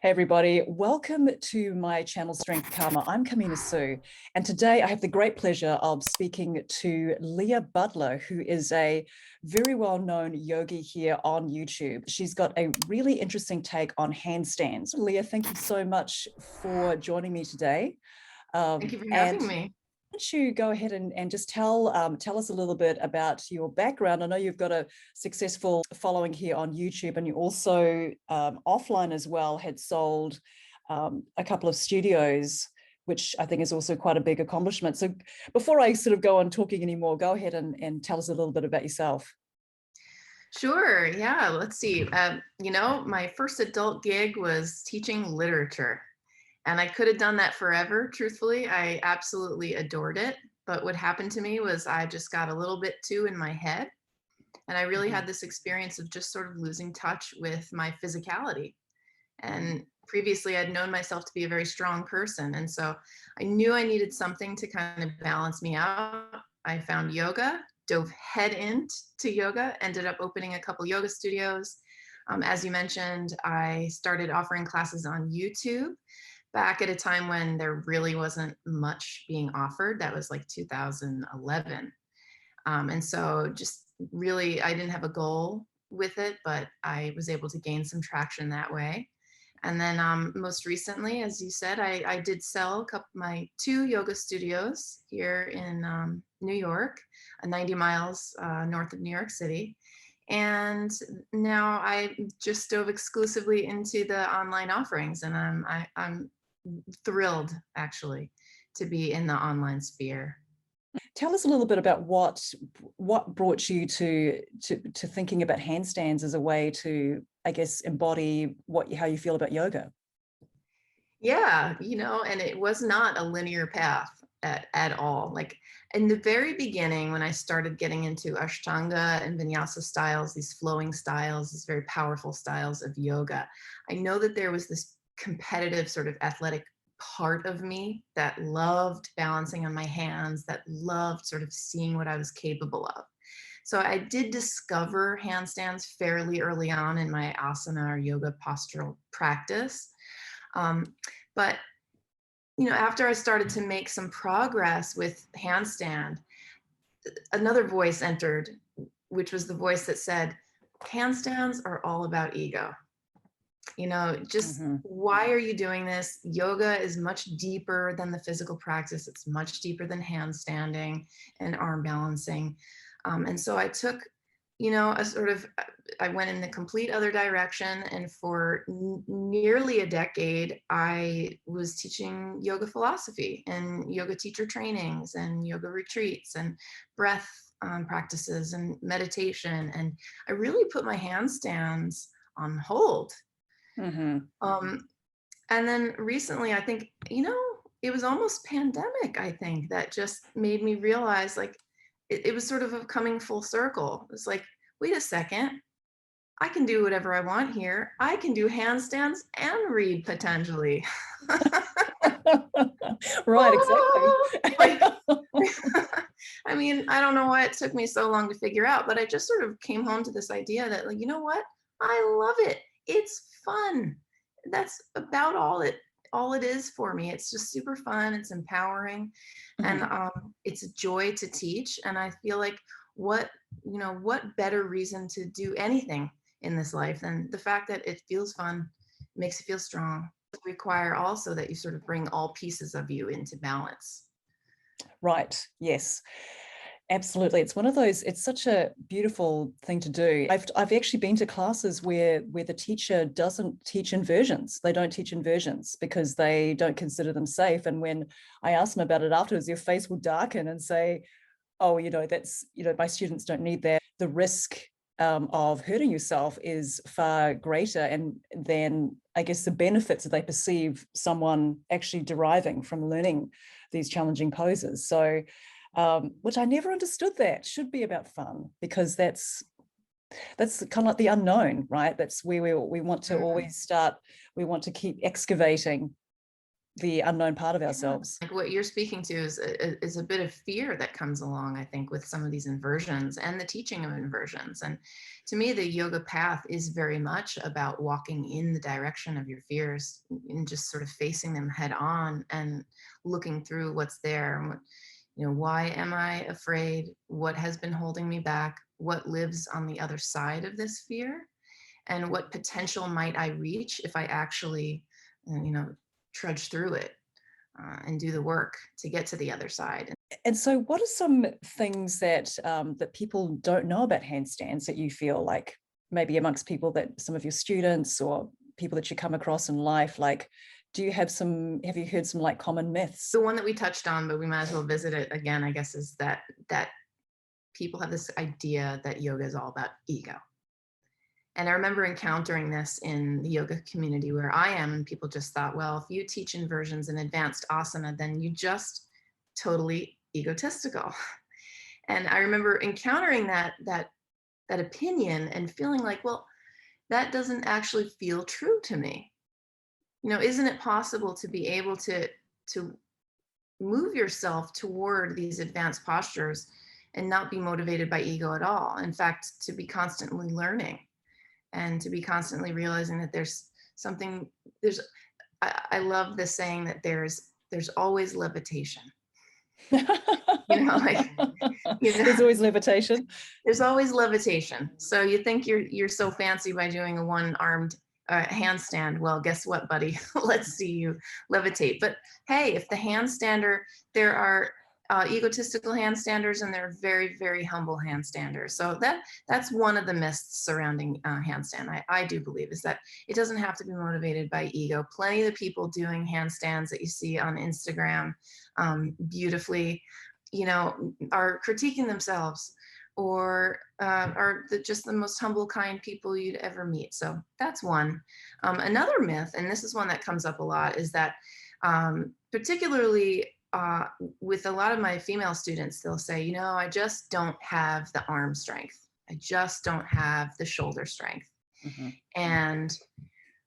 Hey everybody, welcome to my channel Strength Karma. I'm Kamina Sue, and today I have the great pleasure of speaking to Leigha Butler, who is a very well-known yogi here on YouTube. She's got a really interesting take on handstands. Leigha, thank you so much for joining me today. Thank you for having me. Why don't you go ahead and just tell us a little bit about your background? I know you've got a successful following here on YouTube, and you also offline as well had sold a couple of studios, which I think is also quite a big accomplishment. So before I sort of go on talking anymore, go ahead and tell us a little bit about yourself. Sure. Yeah. Let's see. My first adult gig was teaching literature. And I could have done that forever, truthfully. I absolutely adored it. But what happened to me was I just got a little bit too in my head. And I really had this experience of just sort of losing touch with my physicality. And previously, I'd known myself to be a very strong person. And so I knew I needed something to kind of balance me out. I found yoga, dove head into yoga, ended up opening a couple yoga studios. As you mentioned, I started offering classes on YouTube back at a time when there really wasn't much being offered. That was like 2011. And so just really, I didn't have a goal with it, but I was able to gain some traction that way. And then most recently, as you said, I did sell my 2 yoga studios here in New York, 90 miles north of New York City. And now I just dove exclusively into the online offerings, and I'm thrilled actually to be in the online sphere. Tell us a little bit about what brought you to thinking about handstands as a way to, I guess, embody how you feel about yoga. Yeah, and it was not a linear path at all. Like in the very beginning, when I started getting into Ashtanga and Vinyasa styles, these flowing styles, these very powerful styles of yoga, I know that there was this competitive sort of athletic part of me that loved balancing on my hands, that loved sort of seeing what I was capable of. So I did discover handstands fairly early on in my asana or yoga postural practice. But after I started to make some progress with handstand, another voice entered, which was the voice that said, handstands are all about ego. Just why are you doing this? Yoga is much deeper than the physical practice. It's much deeper than handstanding and arm balancing. And so I took, I went in the complete other direction. And for nearly a decade, I was teaching yoga philosophy and yoga teacher trainings and yoga retreats and breath practices and meditation. And I really put my handstands on hold. And then recently, I think, it was almost pandemic, I think, that just made me realize like it was sort of a coming full circle. It's like, wait a second, I can do whatever I want here. I can do handstands and read Patanjali. Right, exactly. I mean, I don't know why it took me so long to figure out, but I just sort of came home to this idea that, like, you know what? I love it. It's fun. That's about all it is for me. It's just super fun. It's empowering, and it's a joy to teach. And I feel like what better reason to do anything in this life than the fact that it feels fun, makes you feel strong. It require also that you sort of bring all pieces of you into balance. Right. Yes. Absolutely. It's one of those, it's such a beautiful thing to do. I've actually been to classes where the teacher doesn't teach inversions. They don't teach inversions because they don't consider them safe. And when I ask them about it afterwards, their face will darken and say, oh, that's, my students don't need that. The risk of hurting yourself is far greater, and then I guess the benefits that they perceive someone actually deriving from learning these challenging poses. So which I never understood that should be about fun, because that's kind of like the unknown, right? That's where we want to always start. We want to keep excavating the unknown part of Yeah, ourselves. like what you're speaking to is a bit of fear that comes along, I think, with some of these inversions and the teaching of inversions. And to me, the yoga path is very much about walking in the direction of your fears and just sort of facing them head on and looking through what's there. And what, why am I afraid? What has been holding me back? What lives on the other side of this fear? And what potential might I reach if I actually, trudge through it? And do the work to get to the other side. And so, what are some things that that people don't know about handstands that you feel like maybe amongst people that some of your students or people that you come across in life, like, do you have some? Have you heard some like common myths? The one that we touched on, but we might as well visit it again, I guess, is that people have this idea that yoga is all about ego. And I remember encountering this in the yoga community where I am, and people just thought, well, if you teach inversions and advanced asana, then you just totally egotistical. And I remember encountering that opinion and feeling like, well, that doesn't actually feel true to me. Isn't it possible to be able to move yourself toward these advanced postures and not be motivated by ego at all? In fact, to be constantly learning and to be constantly realizing that there's something, there's I love the saying that there's always levitation. Like, There's always levitation. there's always levitation. So you think you're so fancy by doing a one-armed handstand. Well, guess what, buddy? Let's see you levitate. But hey, if the handstander, there are egotistical handstanders and there are very, very humble handstanders. So that's one of the myths surrounding handstand. I do believe is that it doesn't have to be motivated by ego. Plenty of the people doing handstands that you see on Instagram beautifully, are critiquing themselves or are just the most humble, kind people you'd ever meet. So that's one. Another myth, and this is one that comes up a lot, is that particularly with a lot of my female students, they'll say, I just don't have the arm strength. I just don't have the shoulder strength. Mm-hmm. And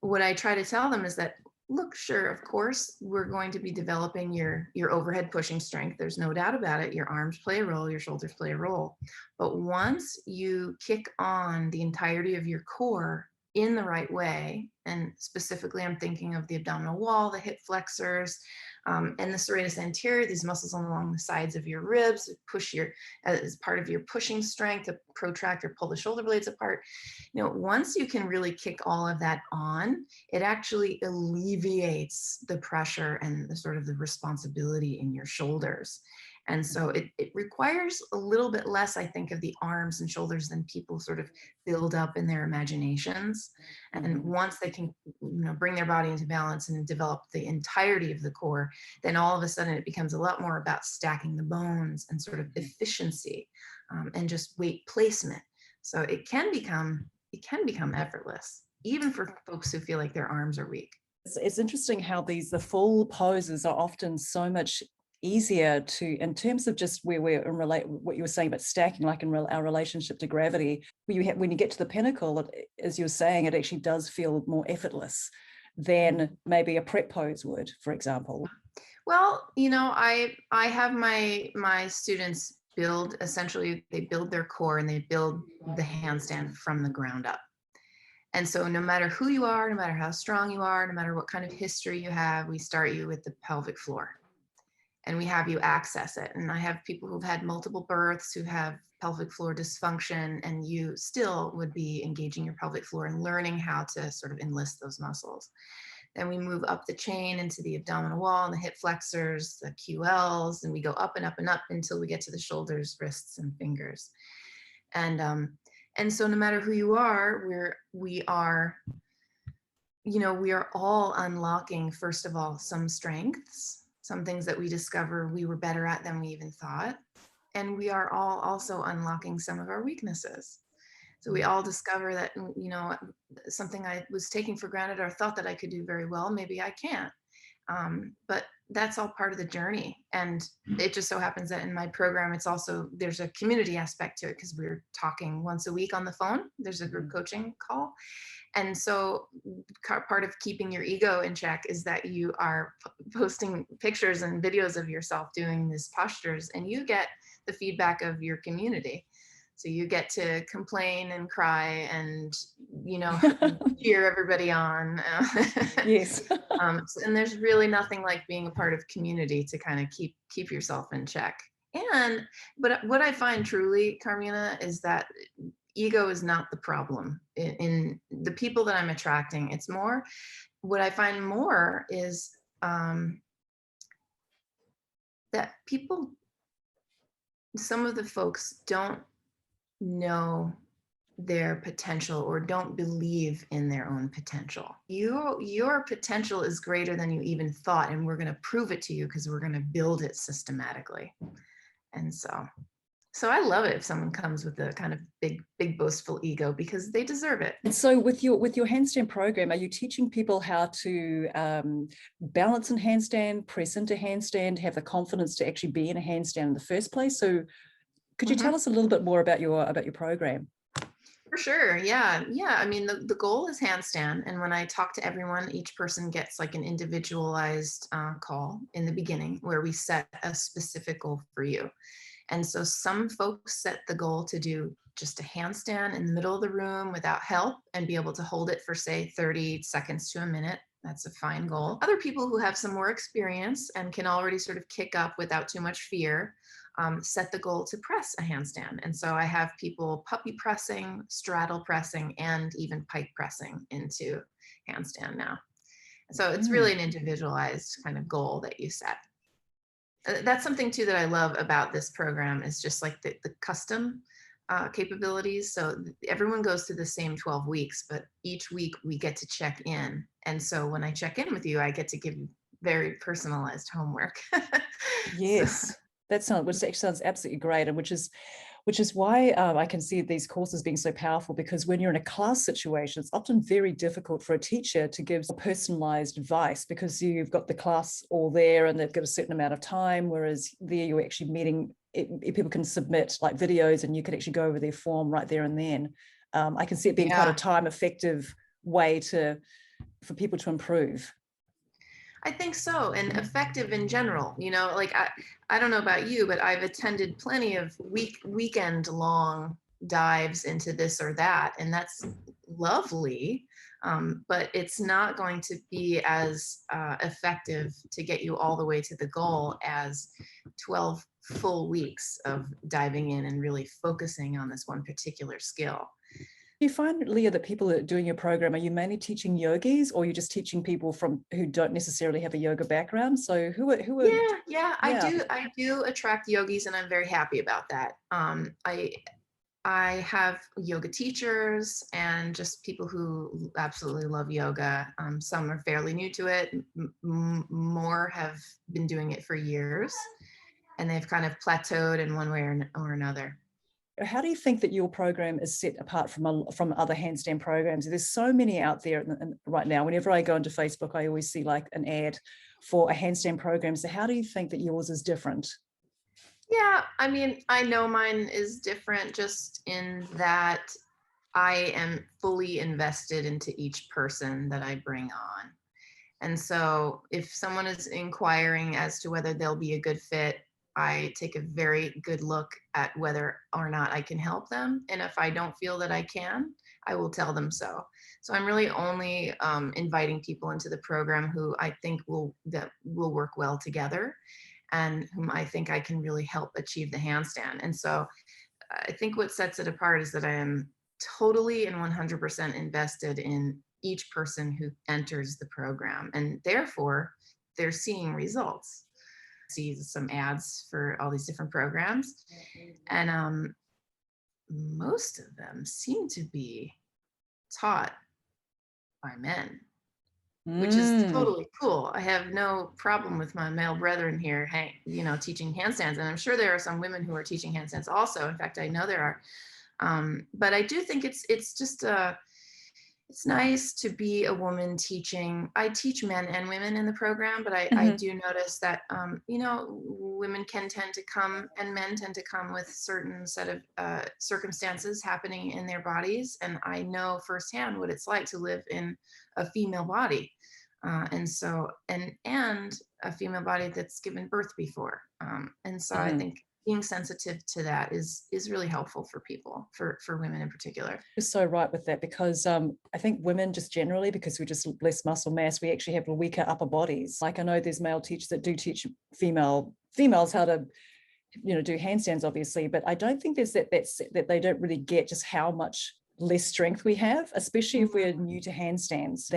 what I try to tell them is that, look, sure, of course, we're going to be developing your overhead pushing strength. There's no doubt about it. Your arms play a role, your shoulders play a role. But once you kick on the entirety of your core in the right way, and specifically I'm thinking of the abdominal wall, the hip flexors, and the serratus anterior, these muscles along the sides of your ribs, push as part of your pushing strength to protract or pull the shoulder blades apart. Once you can really kick all of that on, it actually alleviates the pressure and the sort of the responsibility in your shoulders. And so it requires a little bit less, I think, of the arms and shoulders than people sort of build up in their imaginations. And once they can, bring their body into balance and develop the entirety of the core, then all of a sudden it becomes a lot more about stacking the bones and sort of efficiency and just weight placement. So it can become effortless, even for folks who feel like their arms are weak. It's interesting how the full poses are often so much easier to, in terms of just where we're in relate, what you were saying about stacking, like in our relationship to gravity, when you get to the pinnacle, as you were saying, it actually does feel more effortless than maybe a prep pose would, for example. Well, I have my students build, essentially they build their core and they build the handstand from the ground up. And so no matter who you are, no matter how strong you are, no matter what kind of history you have, we start you with the pelvic floor and we have you access it. And I have people who've had multiple births, who have pelvic floor dysfunction, and you still would be engaging your pelvic floor and learning how to sort of enlist those muscles. Then we move up the chain into the abdominal wall and the hip flexors, the QLs, and we go up and up and up until we get to the shoulders, wrists, and fingers. And so no matter who you are, we are all unlocking, first of all, some strengths, some things that we discover we were better at than we even thought. And we are all also unlocking some of our weaknesses. So we all discover that, something I was taking for granted or thought that I could do very well, maybe I can't. But that's all part of the journey. And it just so happens that in my program, it's also, there's a community aspect to it because we're talking once a week on the phone. There's a group coaching call. And so part of keeping your ego in check is that you are posting pictures and videos of yourself doing these postures, and you get the feedback of your community. So you get to complain and cry and, cheer everybody on. Yes. And there's really nothing like being a part of community to kind of keep yourself in check. But what I find truly, Carmina, is that ego is not the problem in the people that I'm attracting. It's more, what I find more is that people, some of the folks don't know their potential or don't believe in their own potential. Your potential is greater than you even thought, and we're going to prove it to you because we're going to build it systematically. And so I love it if someone comes with a kind of big boastful ego, because they deserve it. And so with your handstand program, are you teaching people how to balance in handstand, press into handstand, have the confidence to actually be in a handstand in the first place? So could you tell us a little bit more about your program? For sure. Yeah. I mean, the goal is handstand. And when I talk to everyone, each person gets like an individualized call in the beginning where we set a specific goal for you. And so some folks set the goal to do just a handstand in the middle of the room without help and be able to hold it for, say, 30 seconds to a minute. That's a fine goal. Other people who have some more experience and can already sort of kick up without too much fear set the goal to press a handstand. And so I have people puppy pressing, straddle pressing, and even pike pressing into handstand now. So it's really an individualized kind of goal that you set. That's something too that I love about this program, is just like the custom capabilities. So everyone goes through the same 12 weeks, but each week we get to check in. And so when I check in with you, I get to give you very personalized homework. Yes. Which actually sounds absolutely great, and which is why I can see these courses being so powerful, because when you're in a class situation, it's often very difficult for a teacher to give personalized advice, because you've got the class all there and they've got a certain amount of time, whereas there you're actually meeting, people can submit like videos and you can actually go over their form right there and then. I can see it being quite a time effective way for people to improve. I think so, and effective in general. Like I don't know about you, but I've attended plenty of weekend long dives into this or that, and that's lovely. But it's not going to be as effective to get you all the way to the goal as 12 full weeks of diving in and really focusing on this one particular skill. Do you find, Leigha, that people that are doing your program, are you mainly teaching yogis, or are you just teaching people who don't necessarily have a yoga background? So who are yeah. I do attract yogis, and I'm very happy about that. I have yoga teachers and just people who absolutely love yoga. Some are fairly new to it. More have been doing it for years, and they've kind of plateaued in one way or another. How do you think that your program is set apart from other handstand programs? There's so many out there right now. Whenever I go into Facebook, I always see like an ad for a handstand program. So how do you think that yours is different? Yeah, I mean, I know mine is different just in that I am fully invested into each person that I bring on. And so if someone is inquiring as to whether they'll be a good fit, I take a very good look at whether or not I can help them. And if I don't feel that I can, I will tell them so. So I'm really only inviting people into the program who I think will work well together, and whom I think I can really help achieve the handstand. And so I think what sets it apart is that I am totally and 100% invested in each person who enters the program, and therefore they're seeing results. See some ads for all these different programs, and most of them seem to be taught by men, which is totally cool. I have no problem with my male brethren here, teaching handstands, and I'm sure there are some women who are teaching handstands also. In fact, I know there are. But I do think it's just It's nice to be a woman teaching. I teach men and women in the program, but I Mhm. do notice that, women can tend to come and men tend to come with certain set of circumstances happening in their bodies. And I know firsthand what it's like to live in a female body. And a female body that's given birth before. And so I Mhm. think being sensitive to that is really helpful for people, for women in particular. You're so right with that, because I think women just generally, because we're just less muscle mass, we actually have weaker upper bodies. Like I know there's male teachers that do teach females how to, do handstands, obviously, but I don't think there's that they don't really get just how much less strength we have, especially if we're new to handstands,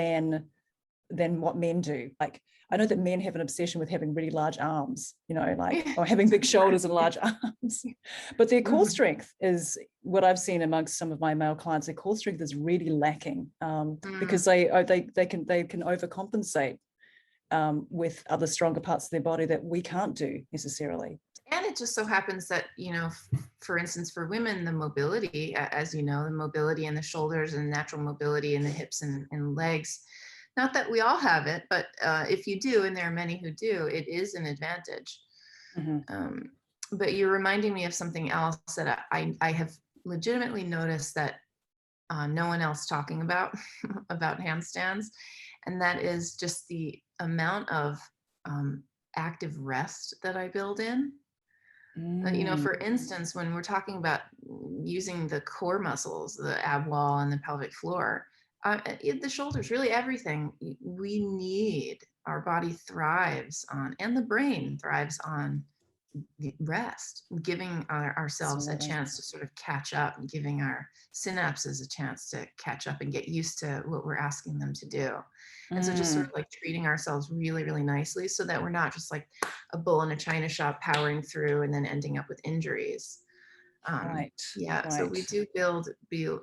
than what men do. Like I know that men have an obsession with having really large arms, like, or having big shoulders and large arms. But their core Mhm. strength is what I've seen amongst some of my male clients. Their core strength is really lacking, Mm. because they can overcompensate with other stronger parts of their body that we can't do necessarily. And it just so happens that, for instance, for women, the mobility, as you know, the mobility in the shoulders and natural mobility in the hips and legs, not that we all have it, but if you do, and there are many who do, it is an advantage. Mhm. Um, but you're reminding me of something else that I have legitimately noticed that no one else talking about about handstands, and that is just the amount of um, active rest that I build in. Mm. For instance, when we're talking about using the core muscles, the ab wall and the pelvic floor, the shoulders, really everything we need, our body thrives on, and the brain thrives on the rest, giving ourselves a Absolutely. chance to sort of catch up, and giving our synapses a chance to catch up and get used to what we're asking them to do. And so just sort Mm. of like treating ourselves really, really nicely so that we're not just like a bull in a china shop powering through and then ending up with injuries. Right. Yeah, so we Right. do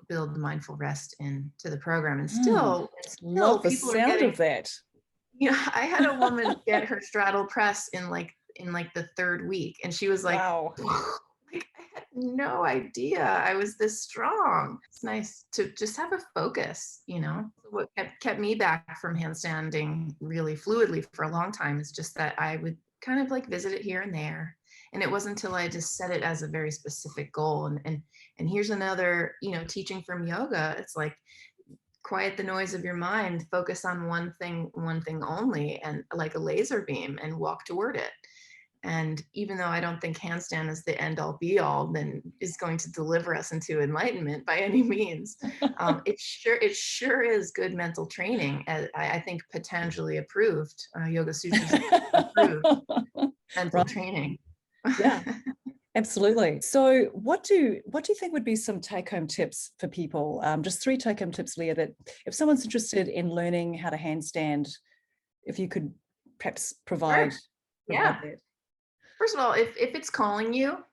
build mindful rest into the program, and Mm. still Love the people are sound getting. of that. Yeah, I had a woman get her straddle press in like the third week, and she was like, Wow. like I had no idea I was this strong. It's nice to just have a focus. What kept me back from handstanding really fluidly for a long time is just that I would kind of like visit it here and there. And it wasn't until I just set it as a very specific goal. And here's another, teaching from yoga. It's like quiet the noise of your mind, focus on one thing only, and like a laser beam, and walk toward it. And even though I don't think handstand is the end all be all, then is going to deliver us into enlightenment by any means, it sure is good mental training. I think Patanjali approved, Yoga Sutras approved mental Right. training. Yeah, absolutely. So what do you think would be some take-home tips for people? Just three take-home tips, Leigha, that if someone's interested in learning how to handstand, if you could perhaps provide Sure. provide Yeah. that. First of all, if it's calling you,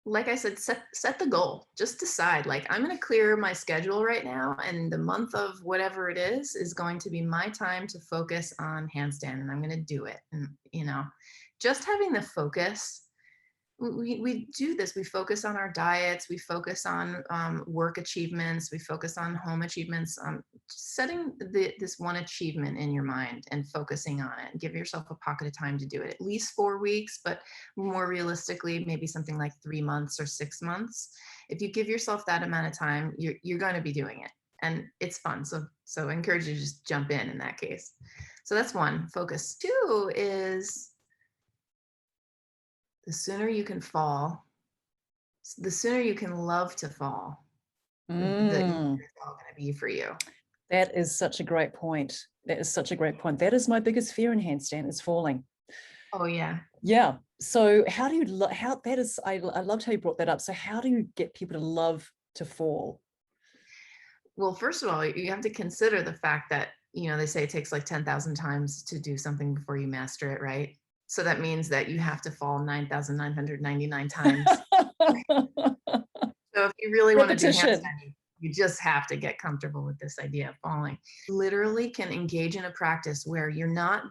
like I said, set the goal. Just decide, like, I'm going to clear my schedule right now, and the month of whatever it is going to be my time to focus on handstand, and I'm going to do it. And just having the focus. We do this. We focus on our diets. We focus on work achievements. We focus on home achievements. Setting this one achievement in your mind and focusing on it. And give yourself a pocket of time to do it. At least 4 weeks, but more realistically, maybe something like 3 months or 6 months. If you give yourself that amount of time, you're going to be doing it, and it's fun. So I encourage you to just jump in that case. So that's one. Focus. Two is the sooner you can fall, the sooner you can love to fall, the easier Mm, it's all going to be for you. that is such a great point. That is such a great point. That is my biggest fear in handstand, is falling. Oh yeah. Yeah. So how do you how that is I loved how you brought that up. So how do you get people to love to fall? Well, first of all, you have to consider the fact that, they say it takes like 10,000 times to do something before you master it, right? So that means that you have to fall 9,999 times. So if you really want to do Repetition. handstand, you just have to get comfortable with this idea of falling. Literally can engage in a practice where you're not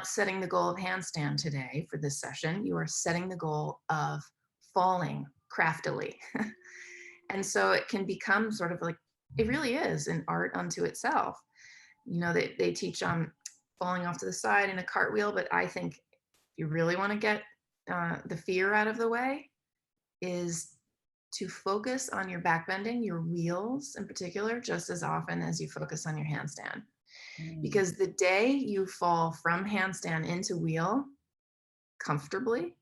setting the goal of handstand today for this session. You are setting the goal of falling craftily. And so it can become sort of like It really is an art unto itself. You know, they teach on falling off to the side in a cartwheel, but I think you really want to get the fear out of the way is to focus on your back bending, your wheels in particular, just as often as you focus on your handstand. Mm. Because the day you fall from handstand into wheel comfortably,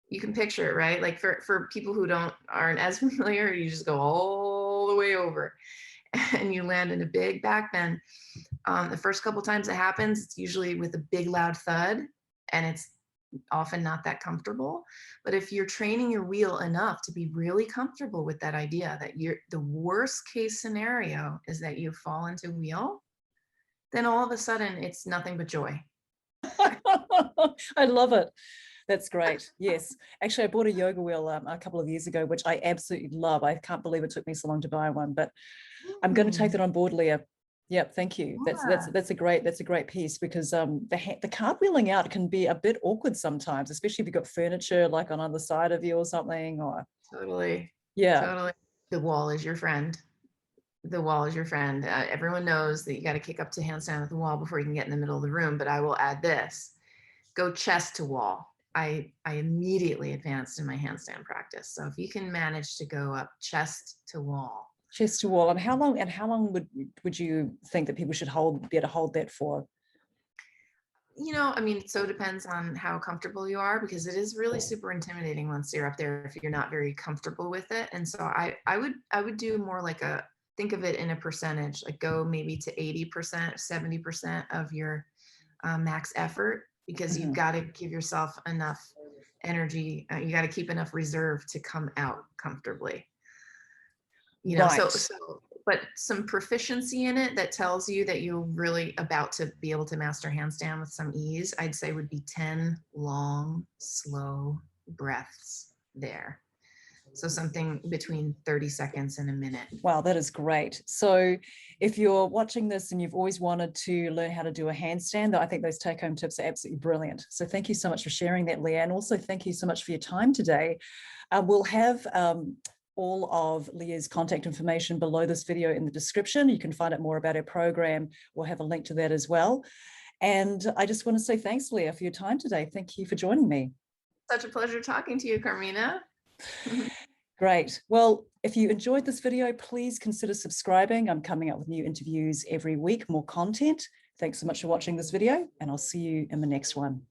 you can picture it, right? Like for people who aren't as familiar, you just go all the way over and you land in a big back bend. The first couple times it happens, it's usually with a big loud thud, and it's often not that comfortable. But if you're training your wheel enough to be really comfortable with that idea that the worst case scenario is that you fall into wheel, then all of a sudden it's nothing but joy. I love it. That's great. Yes. Actually, I bought a yoga wheel a couple of years ago, which I absolutely love. I can't believe it took me so long to buy one, but I'm going to take Mm, that on board, Leigha. Yeah, thank you. yeah, That's a great piece because the cartwheeling out can be a bit awkward sometimes, especially if you've got furniture like on either side of you or something. Or totally, yeah, totally. The wall is your friend. The wall is your friend. Everyone knows that you got to kick up to handstand with the wall before you can get in the middle of the room. But I will add this: go chest to wall. I immediately advanced in my handstand practice. So if you can manage to go up chest to wall, chest to wall. And how long would you think that people should be able to hold that for? I mean, it so depends on how comfortable you are because it is really super intimidating once you're up there if you're not very comfortable with it. And so I would do more like think of it in a percentage, like go maybe to 80%, 70% of your max effort because you've Mhm. got to give yourself enough energy. You got to keep enough reserve to come out comfortably. So Right. but some proficiency in it that tells you that you're really about to be able to master handstand with some ease, I'd say would be 10 long, slow breaths there. So something between 30 seconds and a minute. Wow, that is great. So if you're watching this and you've always wanted to learn how to do a handstand, I think those take-home tips are absolutely brilliant. So thank you so much for sharing that, Leigha. And also thank you so much for your time today. We'll have all of Leigha's contact information below this video in the description. You can find out more about her program. We'll have a link to that as well. And I just want to say thanks, Leigha, for your time today. Thank you for joining me. Such a pleasure talking to you, Carmina. Great. Well, if you enjoyed this video, please consider subscribing. I'm coming up with new interviews every week, more content. Thanks so much for watching this video, and I'll see you in the next one.